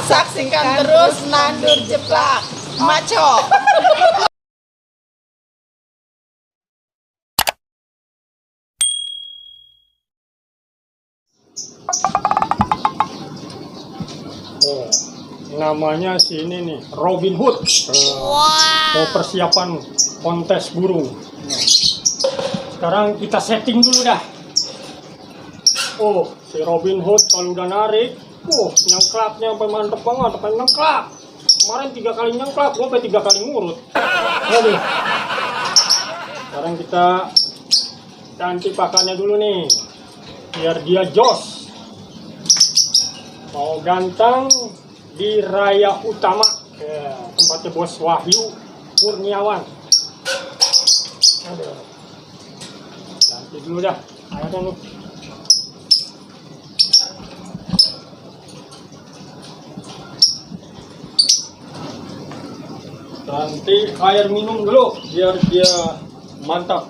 Saksikan terus Nandur Jeplak Maco. Oh, namanya si ini nih, Robin Hood. Mau persiapan kontes burung. Sekarang kita setting dulu dah. Oh, si Robin Hood kalau udah narik, nyengklaknya sampai mantep banget, sampai nyengklak. Kemarin 3 kali nyengklak, gua sampai 3 kali ngurut. Aduh. Sekarang kita ganti pakannya dulu nih, biar dia jos. Mau ganteng di Raya Utama, ya, tempatnya Bos Wahyu Kurniawan. Aduh. Ganti dulu dah, ayo dong lu. Ganti air minum dulu, biar dia mantap.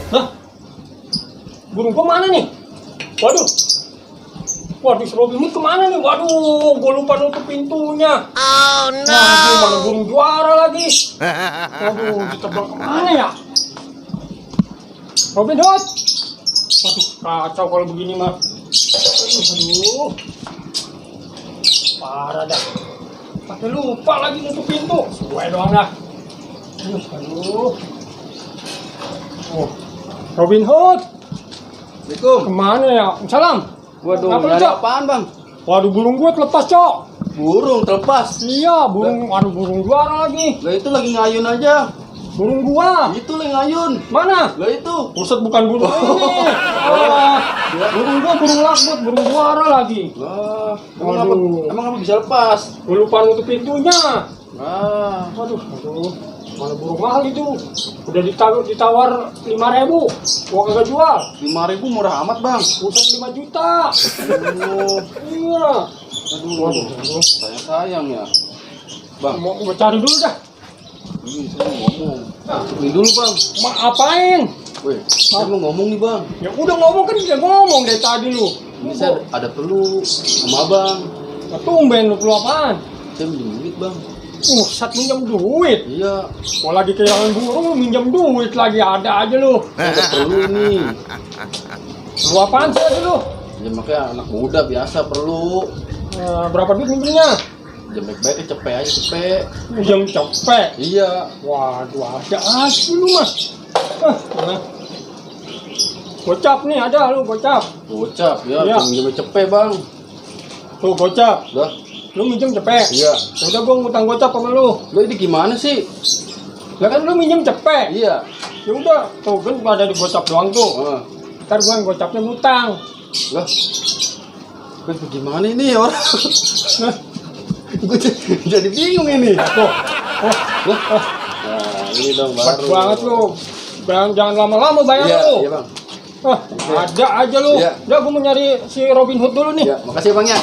Hah? Burung gua mana nih? Waduh, si Robin Hood kemana nih? Waduh, gue lupa nutup pintunya. Oh no. Waduh, mana burung juara lagi. Waduh, ditebak kemana ya? Robin Hood. Waduh, kacau kalau begini mah. Aduh, parah dah. Pakai lupa lagi nutup pintu. Gue doang dah. Aduh. Oh, Robin Hood. Assalamualaikum. Kemana ya? Salam. Waduh, Kenapa, nyari Cok? apaan bang? Waduh, burung gue terlepas, Cok. Burung terlepas. Iya, burung juara lagi. Lah itu lagi ngayun aja. Burung gua. Itu lagi ngayun. Mana? Lah itu. Buset, bukan burung ini. Burung gua burung lakbut, burung juara lagi. Lah, Waduh. emang apa bisa lepas? Gue lupa nutup pintunya. Waduh. Mana burung mahal itu? Udah ditawar 5.000. Gua kagak jual. 5.000 murah amat bang. Buset, 5 juta. Aduh, Iya. aduh. Sayang ya. Bang, Mau gua cari dulu dah. ini saya mau ngomong. Ini dulu bang. Apain? Weh, saya mau ngomong nih bang. Ya udah ngomong kan, dia ngomong dari tadi lu. Ini saya ada perlu sama abang. Ya, tumben lu perlu apaan? Saya minjem duit bang. Pusat minjem duit. Iya. Kalau lagi kehilangan burung lu minjem duit lagi, ada aja lu. Saya ada perlu nih. Lu apaan sih lu? Ya makanya anak muda biasa perlu. Berapa duit minjemnya? Ya baik-baik cepet aja cepet. Minjem cepet. Iya. Waduh, ada aja lu mah. Mana? Gocap nih, ada lu gocap. Gocap ya, Iya. minjem cepet bang. Tuh gocap. Dah. Lu minjem cepet. Iya. Udah gua ngutang gocap sama lu. Lo ini gimana sih? Lah kan lu minjem cepet. Iya. Ya udah, tuh kan gua ada di gocap doang tuh. Ntar gua yang gocapnya ngutang. Lah. Gue gimana ini orang? Gue jadi bingung ini. Tuh. Nah, ini dong Hebat baru. banget lu. Jangan lama-lama bayar Iya, lu. iya bang. Ada aja lu. Iya. Udah gua mau nyari si Robin Hood dulu nih. Ya, makasih bang ya.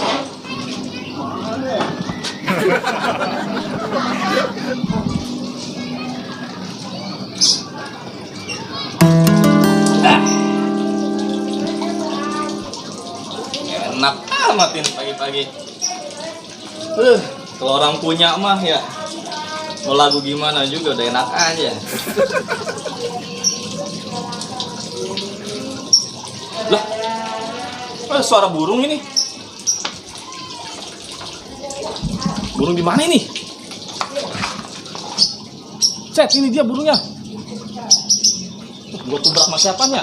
Enak amat ini pagi-pagi. Kalau orang punya mah ya mau lagu gimana juga udah enak aja. Lah, suara burung ini. Burung di mana ini? Cet, ini dia burungnya. Gua tubrak sama siapanya?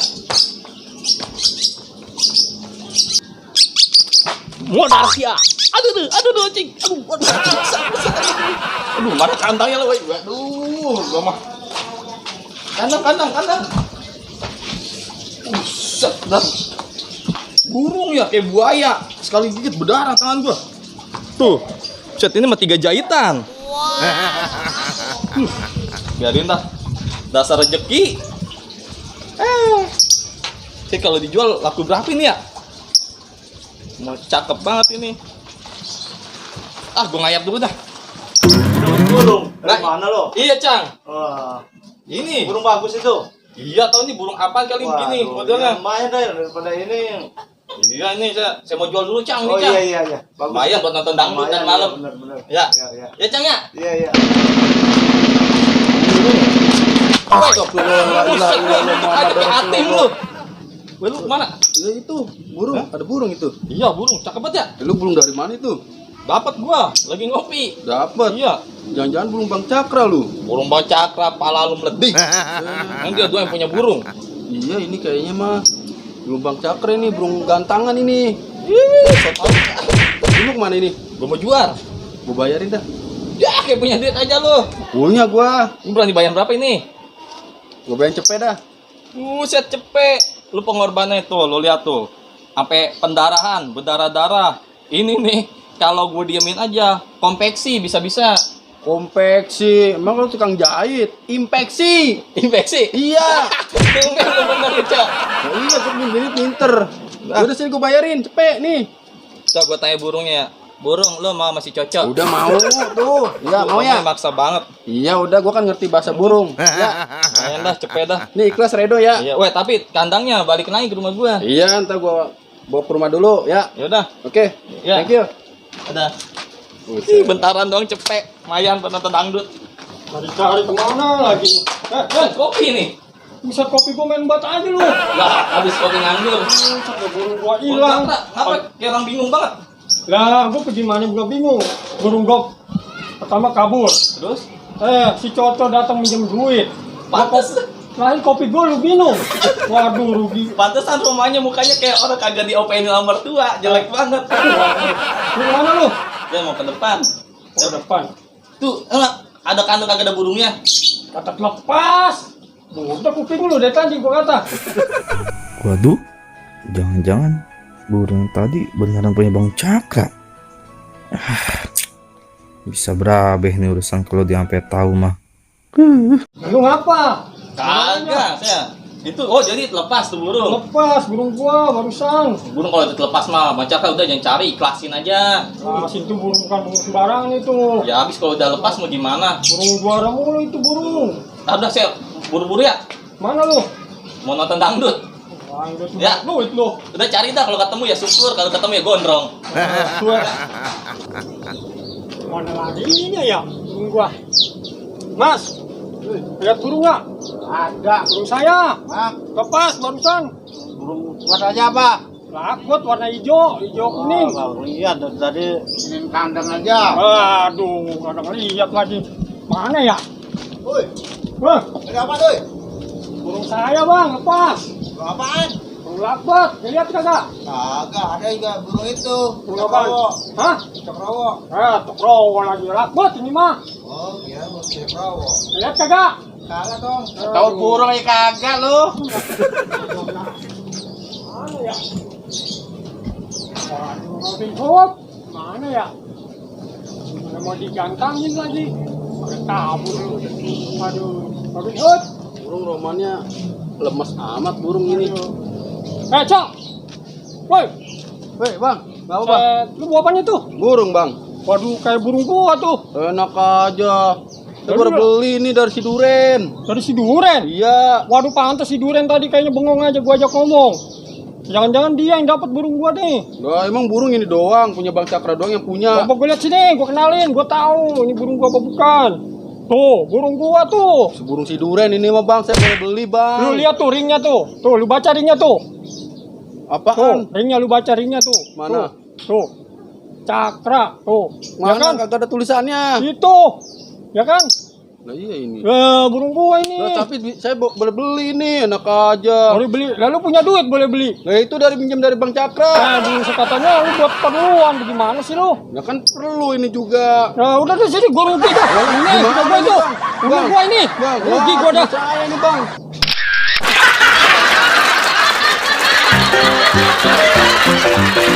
Modar sia. Aduh, cing. Aduh, mana kandangnya lo, woi. Aduh, gua mah. Kandang. Buset, burung ya kayak buaya. Sekali gigit berdarah tangan gua. Tuh. Set ini mah 3 jahitan. Biarin dah. Dasar rezeki. Sih kalau dijual laku berapa ini ya? Mau cakep banget ini. Gue ngayap dulu dah. Burung, dari mana lo? Iya, Cang. Wah, Ini. burung bagus itu. Iya, tahu ini burung apa kali begini Waduh, modelnya. lumayan deh daripada ini. Iya ini saya mau jual dulu Cang Oh nih Cang. iya. Bagus. Lumayan buat nonton dangdut Lumayan, dan malam. iya, bener. Ya. Iya. Ya Cang ya. Iya. Buset gua nunjuk aja ke atim lu. Weh lu kemana? Ya itu, burung. Ada burung itu. Iya burung, cakep banget ya. Lu burung dari mana itu? Dapat gua, lagi ngopi. Dapat. Iya. Jangan-jangan burung Bang Cakra lu. Burung bang cakra, pala lu meledih. Kan dia yang punya burung. Iya, ini kayaknya mah burung Bang Cakra ini, burung gantangan ini. Lu kemana ini? Gua mau jual. Gua bayarin dah. Ya kayak punya duit aja lu. Punya gua. Ini berani bayar berapa ini? Gua bayarin cepet dah. Buset cepet. Lu pengorbanannya tuh, lu lihat tuh. Sampai pendarahan, berdarah-darah. Ini nih, kalau gue diemin aja, konveksi bisa-bisa. Konveksi. Emang lu tukang jahit? Infeksi. Infeksi. Iya. Tumben lu bener lu, Cok. Ya iya, gua jadi pinter. Udah sini gua bayarin, cepet nih. Coba gue tanya burungnya ya. Burung, lu mau masih cocok? Udah mau tuh. Iya, mau ya? Maksa banget. Iya, udah gua kan ngerti bahasa burung. Ya. Ayo dah, cepet dah. Nih ikhlas Redo ya. Iya, weh tapi kandangnya balik lagi ke rumah gua. Iya, ntar gua bawa ke rumah dulu ya. Ya udah. Oke. Ya. Thank you. Ada. Ih, bentaran doang cepet. Mayan penonton dangdut. Cari kemana lagi? Kopi nih. Bisa kopi gua main bat aja lu. Lah, habis kopi nganggur. Sampai burung gua hilang. Kenapa? Kayak orang bingung banget. Lah, gua pergi mana gua bingung. Burung gua pertama kabur. Terus? Si Coco datang minjem duit. Pantes. Lain kopi gua lu minum. Waduh, rugi. Pantesan rumahnya mukanya kayak orang kagak diopain sama mertua, jelek banget. Lu mana lu? Dia mau ke depan. Ke depan. Tuh, ada kandang kagak ada burungnya. Kata lepas. Udah kuping lu dari tadi gua kata. Waduh, jangan-jangan burung tadi beneran punya Bang Cakra. Bisa berabe nih urusan kalau dia sampai tahu mah. Lu ngapa? Kagak, saya. Itu jadi lepas tuh burung. Lepas burung gua barusan. Burung kalau lepas mah, Bang Cakra udah jangan cari, ikhlasin aja. Itu burung bukan burung sembarangan itu. Ya habis kalau udah lepas mau gimana? Burung juara mulu itu burung. Udah saya buru-buru ya. Mana lu? Mau nonton dangdut. Wah, udah tuh Ya. duit lu. Udah cari dah kalau ketemu ya syukur, kalau ketemu ya gondrong. Mana lagi ini ya burung gua? Mas, lihat burung nggak? Ada. Burung saya. Hah? Lepas barusan. Burung warnanya apa? Lakbot warna hijau, hijau kuning. Lihat dari ini kandang aja. Aduh, kadang lihat lagi. Mana ya? Woi, Wah, ada apa tuh? burung saya bang, lepas. Burung apaan? Burung lakbot, lihat kagak? Kagak, ada juga burung itu. Burung apaan? Hah? Cakrowo. Cokrowo lagi lakbot ini mah. Oh, iya, burung cakrowo. Lihat kagak? Kagak dong. Tahu burung ya kagak lu. Mana ya? Waduh, Robin Hood. Mana ya? Mana mau digantangin lagi? Pakai kabur lu. Aduh, Robin Hood. Burung romannya lemas amat burung ini. Cok. Woi, Weh, Bang. Bawa, Bang. lu bawa apanya tuh? Burung, Bang. Waduh, kayak burung gua tuh. Enak aja. Saya baru beli ini dari si Duren. Dari si Duren. Iya. Waduh, pantas si Duren tadi kayaknya bengong aja gua ajak ngomong. Jangan-jangan dia yang dapat burung gua nih. Nah, emang burung ini doang, punya Bang Cakra doang yang punya. Coba gua lihat sini, gua kenalin, gua tahu ini burung gua apa bukan. Tuh, burung gua tuh. Burung si Duren ini mah Bang, saya boleh beli, Bang. Lu lihat tuh ringnya tuh. Tuh, lu baca ringnya tuh. Apaan? Tuh, ringnya lu baca ringnya tuh. Mana? Tuh. Cakra, tuh. Ya Mana kan? kagak ada tulisannya. Itu. Ya kan? Nah, iya ini. Burung gua ini. Nah, tapi saya boleh beli nih, enak aja. Boleh beli. Lalu punya duit boleh beli. Nah, itu dari pinjam dari Bang Cakra. Nah, katanya lu buat keperluan, bagaimana sih lu? Ya kan perlu ini juga. Nah, udah deh sini gua rugi dah. Ini Gimana udah gua nih, itu. Bang? Udah Bang. gua ini. Bang, Rugi gua dah. saya nih, Bang. Thank you.